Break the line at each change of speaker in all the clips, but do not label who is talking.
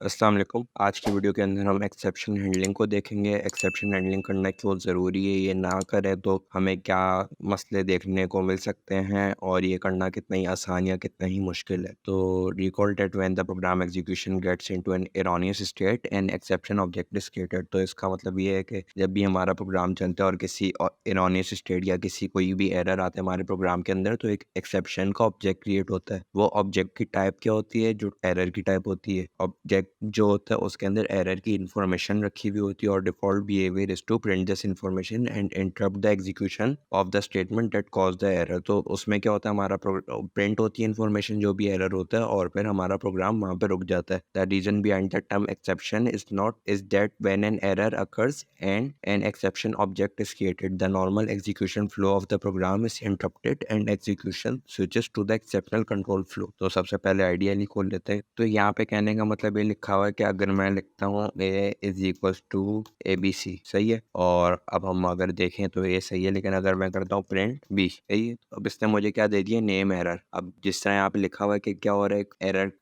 अस्सलाम वालेकुम। आज की वीडियो के अंदर हम एक्सेप्शन हैंडलिंग को देखेंगे। एक्सेप्शन हैंडलिंग करना क्यों ज़रूरी है, ये ना करें तो हमें क्या मसले देखने को मिल सकते हैं और ये करना कितना ही आसान या कितना ही मुश्किल है। तो recall that when the program execution gets into an erroneous state and exception object is created. तो इसका मतलब ये है कि जब भी हमारा प्रोग्राम चलता है और किसी एरोनियस स्टेट या किसी कोई भी एरर आता है हमारे प्रोग्राम के अंदर, तो एक एक्सेप्शन का ऑब्जेक्ट क्रिएट होता है। वो ऑब्जेक्ट की टाइप क्या होती है? जो एरर की टाइप होती है। ऑब्जेक्ट जो होता है उसके अंदर एरर की इंफॉर्मेशन रखी हुई होती है और default behaviour is to print this information and interrupt the execution of the statement that cause the error. तो उसमें क्या होता है, हमारा प्रिंट होती है इंफॉर्मेशन जो भी एरर होता है और फिर हमारा प्रोग्राम वहां पे रुक जाता है। The reason behind the term exception is that when an error occurs and an exception object is created, the normal execution flow of the program is interrupted and execution switches to the exceptional control flow. तो सबसे पहले ideally खोल लेते हैं। तो यहाँ पे कहने का मतलब ये लिखा हुआ है कि अगर मैं लिखता हूँ A is equal to A B C, सही है। और अब हम अगर देखें तो ये सही है, लेकिन अगर मैं करता हूँ प्रिंट बी, सही है। तो अब इसने मुझे क्या दे दिया? Name error. अब जिस तरह यहाँ पे लिखा हुआ है कि क्या हो रहा है,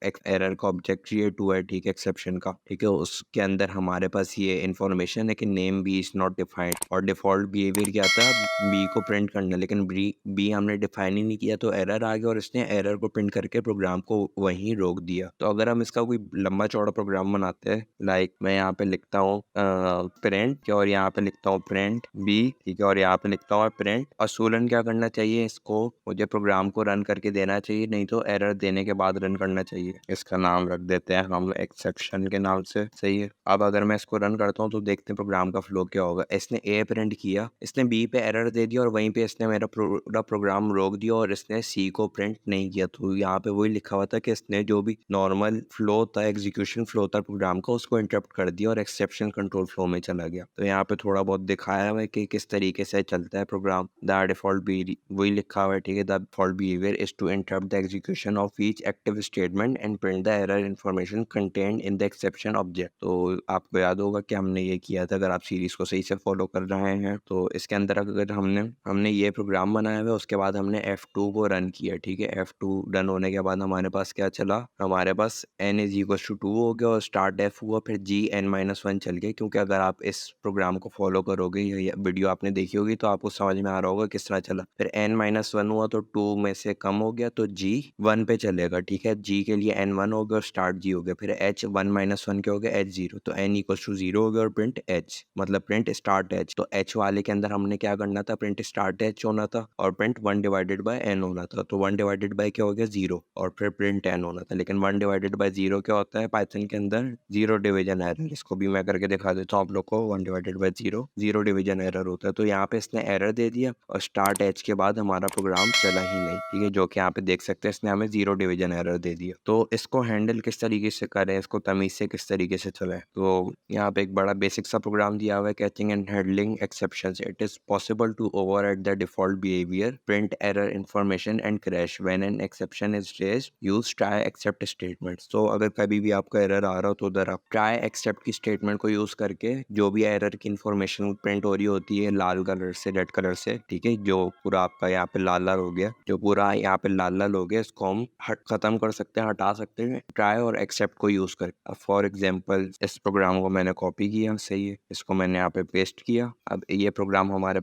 एक एरर का ऑब्जेक्ट क्रिएट हुआ है, ठीक है, एक्सेप्शन का, ठीक है। उसके अंदर हमारे पास ये इन्फॉर्मेशन है कि name B is not defined और डिफॉल्ट बिहेवियर क्या था? बी को प्रिंट करना, लेकिन बी हमने डिफाइन ही नहीं किया तो एरर आ गया और इसने एरर को प्रिंट करके प्रोग्राम को वहीं रोक दिया। तो अगर हम इसका कोई लंबा चौड़ा प्रोग्राम बनाते हैं, लाइक मैं यहाँ पे लिखता हूँ प्रिंट और यहाँ पे लिखता हूँ प्रिंट बी, ठीक है, और यहाँ पे लिखता हूँ प्रिंट। असूलन क्या करना चाहिए? इसको मुझे प्रोग्राम को रन करके देना चाहिए, नहीं तो एरर देने के बाद रन करना चाहिए। इसका नाम रख देते हैं हम एक्सेप्शन के नाम से, सही है। अब अगर मैं इसको रन करता हूँ तो देखते हैं प्रोग्राम का फ्लो क्या होगा। इसने ए प्रिंट किया, इसने बी पे एरर दे दिया और वहीं पे इसने मेरा पूरा प्रोग्राम रोक दिया और इसने सी को प्रिंट नहीं किया। तो यहाँ पे वही लिखा हुआ था कि इसने जो भी नॉर्मल फ्लो था, एग्जीक्यूशन फ्लो था प्रोग्राम का, उसको इंटरप्ट कर दिया और एक्सेप्शन कंट्रोल फ्लो में चला गया। तो यहाँ पे थोड़ा बहुत दिखाया हुआ है कि किस तरीके से चलता है प्रोग्राम। द डिफॉल्ट बी वही लिखा हुआ है, ठीक है। The default behaviour is to interrupt the execution of each active statement and print the error information contained in the exception object. तो आपको याद होगा कि हमने ये किया था, अगर आप सीरीज को सही से फॉलो कर रहे हैं तो। इसके अंदर अगर हमने ये प्रोग्राम बनाया हुआ है, उसके बाद हमने F2 को रन किया, ठीक है। F2 रन होने के बाद हमारे पास क्या चला? हमारे पास n इज इक्वल टू 2 हो गया और स्टार्ट f हुआ, फिर g n-1 चल गया। क्योंकि अगर आप इस प्रोग्राम को फॉलो करोगे या वीडियो आपने देखी होगी तो आपको समझ में आ रहा होगा किस तरह चला। फिर n-1 हुआ तो 2 में से कम हो गया तो g 1 पे चलेगा, ठीक है। g के लिए n1 हो गया और स्टार्ट g हो गया। फिर h 1-1 के हो गया h 0, तो n इक्वल टू 0 हो गया और प्रिंट h, मतलब प्रिंट स्टार्ट h। तो h वाले के अंदर हमने क्या करना था? प्रिंट स्टार्ट h होना था और प्रिंट 1 डिवाइडेड बाय n होना था। तो 1 डिवाइडेड बाय क्या हो गया? 0, और फिर प्रिंट n होना था। लेकिन 1 डिवाइडेड बाय 0 क्या होता है पाइथन के अंदर? Zero division error. इसको भी मैं करके दिखा देता हूँ आप लोग को। 1 divided by 0 zero division error होता है। तो यहाँ पे इसने एरर दे दिया और स्टार्ट h के बाद हमारा प्रोग्राम चला ही नहीं, ठीक है, जो कि यहाँ पे देख सकते हैं इसने हमें जीरो डिवीजन एरर दे दिया। तो इसको हैंडल किस तरीके से करें, इसको तमीज से किस तरीके से चले? तो यहाँ पे एक बड़ा बेसिक सा प्रोग्राम दिया हुआ है, catching and handling exceptions. It is possible to override the default behavior, print error information and crash when an exception is raised. Use try except statements. तो अगर कभी भी आपका एरर आ रहा हो तो उधर आप try except की स्टेटमेंट को यूज करके जो भी एरर की इंफॉर्मेशन प्रिंट हो रही होती है लाल कलर से, रेड कलर से, ठीक है, जो पूरा आपका यहाँ पे लाल लाल हो गया, जो पूरा यहाँ पे लाल लाल हो गया, इसको हम खत्म कर सकते हैं, हटा सकते हैं ट्राई और एक्सेप्ट को यूज करके। अब फॉर एग्जाम्पल इस प्रोग्राम को मैंने कॉपी किया, सही है, इसको मैंने यहाँ पे पेस्ट किया। अब ये प्रोग्राम हमारे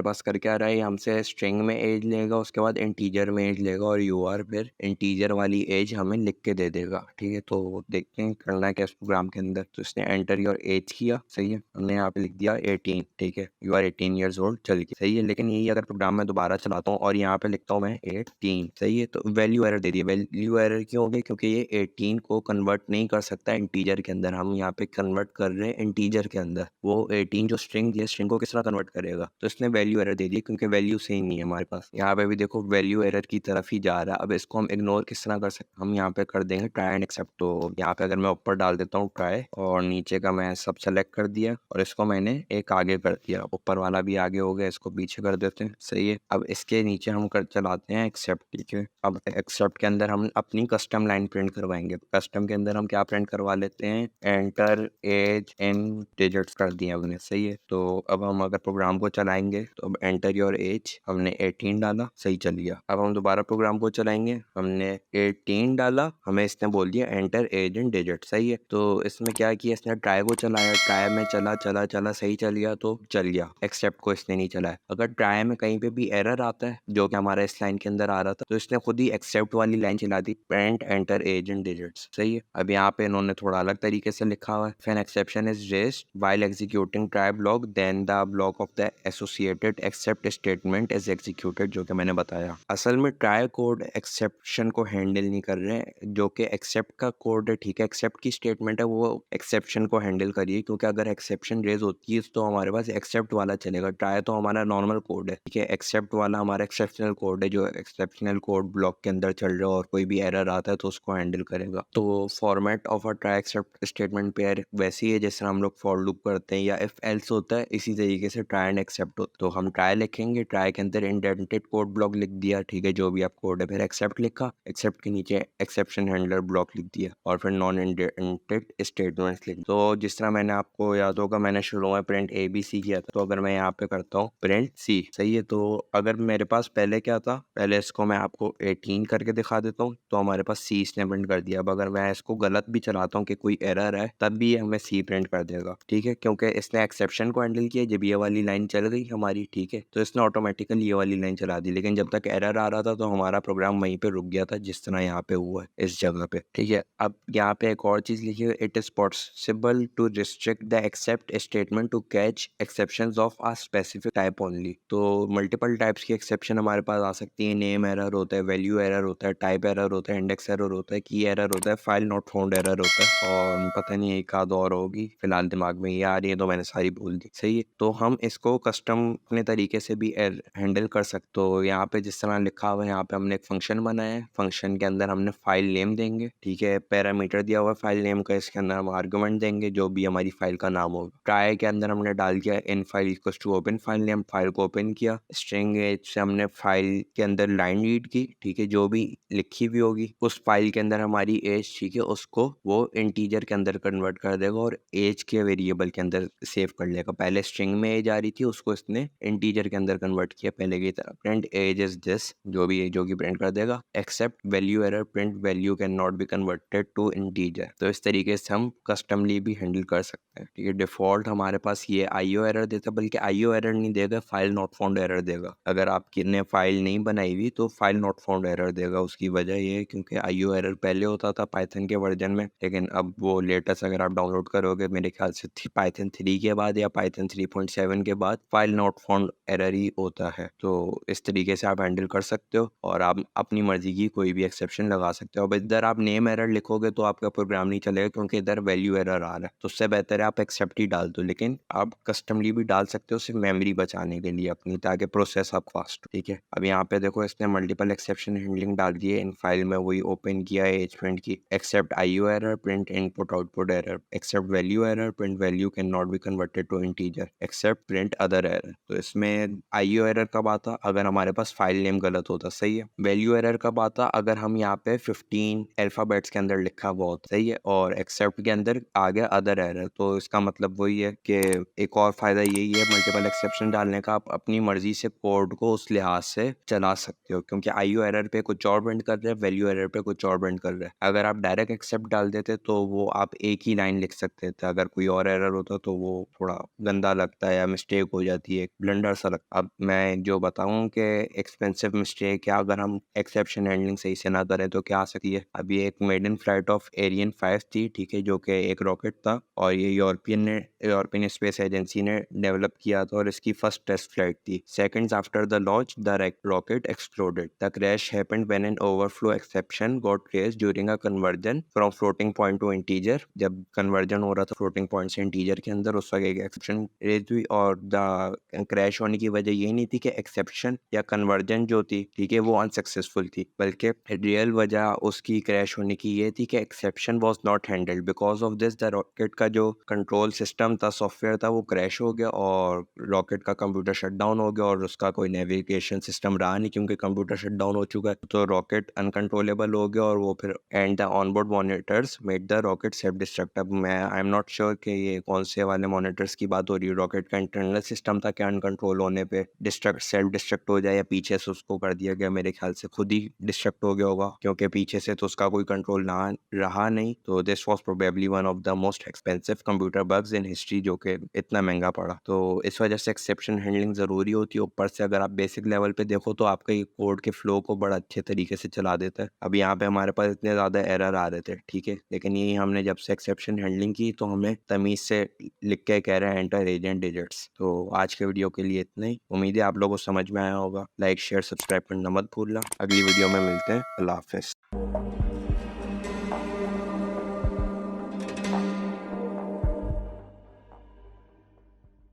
पास कर क्या रहा है? हमसे स्ट्रिंग में एज लेगा, उसके बाद इंटीजर में एज लेगा और यूआर फिर इंटीजर वाली एज हमें लिख के दे देगा, ठीक है। तो देखते हैं करना है क्या इस प्रोग्राम के अंदर। तो इसने एंटर योर एज किया, सही है, हमने यहाँ पे लिख दिया 18, ठीक है, यू आर 18 ईयर्स ओल्ड, चल गया, सही है। लेकिन यही अगर प्रोग्राम में दोबारा चलाता हूँ और यहाँ पे लिखता हूँ मैं 18, सही है, तो वैल्यू एरर दे दी। वैल्यू एरर क्यों हो गई? क्योंकि ये 18 को कन्वर्ट नहीं कर सकता इंटीजर के अंदर। हम यहाँ पे कन्वर्ट कर रहे हैं इंटीजर के अंदर। वो 18 जो स्ट्रिंग है, स्ट्रिंग को किस तरह कन्वर्ट करेगा? तो इसने वैल्यू एरर दे दी क्योंकि वैल्यू सेम नहीं है हमारे पास। यहाँ पे भी देखो वैल्यू एरर की तरफ ही जा रहा है। अब इसको हम इग्नोर किस तरह कर सकते? हम यहाँ पे कर देंगे ट्राई एंड एक्सेप्ट। तो यहाँ पे अगर मैं ऊपर डाल देता हूँ ट्राई और नीचे का मैं सब सेलेक्ट कर दिया और इसको मैंने एक आगे कर दिया, ऊपर वाला भी आगे हो गया, इसको पीछे कर देते हैं, सही है। अब इसके नीचे हम कर चलाते हैं एक्सेप्ट, ठीक है। अब एक्सेप्ट के अंदर हम अपनी कस्टम लाइन प्रिंट करवाएंगे। कस्टम के अंदर हम क्या प्रिंट करवा लेते हैं? एंटर एज इन डिजिट्स कर दिया हमने, सही है। तो अब हम अगर प्रोग्राम को चलाएंगे तो अब एंटर योर एज, हमने 18 डाला, सही चल गया। अब हम दोबारा प्रोग्राम को चलाएंगे, हमने 18 डाला, हमें इसने बोल दिया एंटर एज एंड डिजिट। सही है, तो इसमें क्या किया, इसने ट्राई को चलाया, ट्राई में चला चला चला, सही चल गया तो चल गया, एक्सेप्ट को इसने नहीं चलाया। अगर ट्राई में कहीं पे भी एरर आता है जो कि हमारा इस लाइन के अंदर आ रहा था, तो इसने खुद ही एक्सेप्ट वाली लाइन चला दी, print enter as and digits. सही है, अब यहाँ पे इन्होंने थोड़ा अलग तरीके से लिखा हुआ है, if an exception is raised while executing try block then the block of the associated except statement is executed, जो कि मैंने बताया। असल में ट्राई कोड एक्सेप्शन को हैंडल नहीं कर रहे हैं, जो कि एक्सेप्ट का कोड है, ठीक है, एक्सेप्ट की स्टेटमेंट है, वो एक्सेप्शन को हैंडल करिए, क्योंकि अगर एक्सेप्शन रेज होती है तो हमारे पास एक्सेप्ट वाला चलेगा। ट्राई तो हमारा नॉर्मल कोड है, ठीक है, एक्सेप्ट वाला हमारा एक्सेप्शनल कोड है, जो एक्सेप्शनल कोड ब्लॉक के अंदर चल रहा है और कोई भी एरर आता है तो उसको हैंडल करेगा। तो format of a try except statement pair वैसी है जैसे हम लोग फॉर लूप करते हैं या इफ एल्स होता है, इसी तरीके से ट्राई एंड एक्सेप्ट होता है। तो हम ट्राई लिखेंगे, ट्राई के अंदर इंडेंटेड कोड ब्लॉक लिख दिया, ठीक है, जो भी आप कोड है, फिर एक्सेप्ट लिखा, एक्सेप्ट के नीचे एक्सेप्शन हैंडलर ब्लॉक लिख दिया और फिर नॉन इंडेंटेड स्टेटमेंट्स लिख। तो जिस तरह मैंने आपको याद होगा, मैंने शुरू में प्रिंट ए बी सी किया था, तो अगर मैं यहाँ पे करता हूँ प्रिंट सी, सही है, तो अगर मेरे पास पहले क्या था, पहले इसको मैं आपको 18 करके दिखा देता हूँ, तो हमारे पास सी इसने प्रिंट कर दिया। अब अगर मैं इसको गलत भी चलाता हूँ कि कोई एरर है, तब भी ये हमें सी प्रिंट कर देगा, ठीक है, क्योंकि इसने एक्सेप्शन को हैंडल किया। जब ये वाली लाइन चल गई हमारी, ठीक है, तो इसने ऑटोमेटिकली ये वाली लाइन चला दी, लेकिन जब तक एरर आ रहा था तो हमारा प्रोग्राम वहीं पे रुक गया था, जिस तरह यहाँ पे हुआ है इस जगह पे, ठीक है। अब यहाँ पे एक और चीज लिखी है, it is possible to restrict the except statement to catch exceptions of a specific type only. तो मल्टीपल टाइप्स की एक्सेप्शन हमारे पास आ सकती है, नेम एरर होता है, वैल्यू एरर होता है, टाइप एरर होता है, इंडेक्स एरर होता है, की एरर होता है, फाइल नॉट फाउंड एरर होता है, और पता नहीं एक आध और होगी, फिलहाल दिमाग में ये आ रही है तो मैंने सारी बोल दी। सही है, तो हम इसको कस्टम अपने तरीके से भी हैंडल कर सकते। तो यहाँ पे जिस तरह लिखा हुआ है, यहाँ पे हमने एक फंक्शन बनाया है, फंक्शन के अंदर हमने फाइल नेम देंगे, ठीक है, पैरामीटर दिया हुआ है फाइल नेम का, इसके अंदर हम आर्गुमेंट देंगे जो भी हमारी फाइल का नाम होगा। ट्राई के अंदर हमने डाल दिया in file equals to open file name, file को ओपन किया, स्ट्रिंग से हमने फाइल के अंदर लाइन रीड की, ठीक है, जो भी लिखी हुई होगी उस फाइल के अंदर हमारी एज, ठीक है, उसको वो इंटीजर के अंदर कन्वर्ट कर देगा और एज के वेरिएबल के अंदर सेव कर लेगा। पहले स्ट्रिंग में एज आ रही थी, उसको इसने इंटीजर के अंदर कन्वर्ट किया पहले की तरह। प्रिंट एज इज दिस, जो भी प्रिंट कर देगा। Except value error, print value can not be converted to integer. तो इस तरीके से हम कस्टमली भी हैंडल कर सकते हैं, ठीक है। डिफॉल्ट हमारे पास ये आईओ एरर देता, बल्कि आईओ एरर नहीं देगा, फाइल नॉट फाउंड एरर देगा। अगर आपने फाइल नहीं बनाई हुई तो फाइल नॉट फाउंड एरर देगा। उसकी वजह ये है क्योंकि आईओ एरर पहले होता था पाइथन के वर्जन में, लेकिन अब वो लेटेस्ट अगर आप डाउनलोड करोगे मेरे ख्याल से पाइथन 3 के बाद या पाइथन 3.7 के बाद फाइल नॉट फाउंड एरर ही होता है। तो इस तरीके से आप हैंडल कर सकते हो और आप अपनी मर्जी की कोई भी एक्सेप्शन लगा सकते हो। अब इधर आप नेम एरर लिखोगे तो आपका प्रोग्राम नहीं चलेगा, क्योंकि इधर वैल्यू एरर आ रहा है, तो उससे बेहतर है आप एक्सेप्ट ही डाल दो। लेकिन आप कस्टमली भी डाल सकते हो सिर्फ मेमोरी बचाने के लिए अपनी, ताकि प्रोसेस आप फास्ट, ठीक है। अब यहाँ पे देखो इसने मल्टीपल एक्सेप्शन हैंडलिंग डाल दी है। इन फाइल में वही ओपन किया है एज प्रिंट की, except IO error, print input output error, except value error, print value can not be converted to integer, except print other error. तो इसमें आईओ एरर कब आता, अगर हमारे पास फाइल नेम गलत होता, सही है। वैल्यू एरर कब आता, अगर हम यहाँ पे 15 अल्फाबेट्स के अंदर लिखा हुआ होता, सही है, और एक्सेप्ट के अंदर आ गया अदर एरर। तो इसका मतलब वही है कि एक और फायदा यही है मल्टीपल एक्सेप्शन डालने का, आप अपनी मर्जी से कोड को उस लिहाज से चला सकते हो, क्योंकि आईओ एरर पे कुछ और प्रिंट कर रहे हैं, वैल्यू एरर पे कुछ और प्रिंट कर रहे हैं। अगर आप डायरेक्ट एक्सेप्ट डाल देते तो वो आप एक ही लाइन लिख सकते थे, अगर कोई और एरर होता तो वो थोड़ा गंदा लगता है या मिस्टेक हो जाती है, ब्लंडर सा लगता। अब मैं जो बताऊं कि एक्सपेंसिव मिस्टेक या अगर हम एक्सेप्शन हैंडलिंग सही से ना करें तो क्या आ सकती है। अभी एक मेडन फ्लाइट ऑफ एरियन 5 थी, ठीक है, जो कि एक रॉकेट था और ये यूरोपियन स्पेस एजेंसी ने डेवलप किया था और इसकी फर्स्ट टेस्ट फ्लाइट थी। Seconds after the launch the rocket exploded. The crash happened when an overflow exception got raised during a conversion from floating point two integer. जब conversion हो रहा था फ्लोटिंग पॉइंट से इंटीजर के अंदर, उस वक्त एक एक्सेप्शन रेज हुई और द क्रैश होने की वजह ये नहीं थी कि एक्सेप्शन या कन्वर्जन जो थी, ठीक है, वो अनसक्सेसफुल थी, बल्कि रियल वजह उसकी क्रैश होने की ये थी कि exception was not handled. Because of this the rocket का जो कंट्रोल सिस्टम था, सॉफ्टवेयर था, वो क्रैश हो गया और रॉकेट का कंप्यूटर शट डाउन हो गया और उसका कोई नेविगेशन सिस्टम रहा नहीं, क्योंकि कंप्यूटर शट डाउन हो चुका है। तो रॉकेट अनकंट्रोलेबल हो गया और वो फिर and the onboard monitors made the rocket self destruct. अब मैं आई एम नॉट श्योर कि ये कौन से वाले मॉनिटर्स की बात हो रही है। रॉकेट का इंटरनल सिस्टम था कि अनकंट्रोल होने पे सेल्फ डिस्ट्रक्ट हो जाए या पीछे से उसको कर दिया गया, मेरे ख्याल से खुद ही डिस्ट्रक्ट हो गया होगा, क्योंकि पीछे से तो उसका कोई कंट्रोल रहा नहीं, तो this was probably one of the most expensive computer bugs in history, जो कि इतना महंगा पड़ा। तो इस वजह से एक्सेप्शन हैंडलिंग ज़रूरी होती है। ऊपर से अगर आप बेसिक लेवल पे देखो तो आपका ये कोड के फ्लो को बड़ा अच्छे तरीके से चला देता है। अब यहाँ पे हमारे पास इतने ज़्यादा एरर आ रहे थे, ठीक है, लेकिन यही हमने जब से एक्सेप्शन हैंडलिंग की तो हमें तमीज़ से लिख के कह रहे हैं एंटर एजेंट डिजिट्स। तो आज के वीडियो के लिए इतना ही। उम्मीद है आप लोगों को समझ में आया होगा। लाइक शेयर सब्सक्राइब करना मत भूलना। अगली वीडियो में मिलते हैं। अल्लाह हाफ़िज़।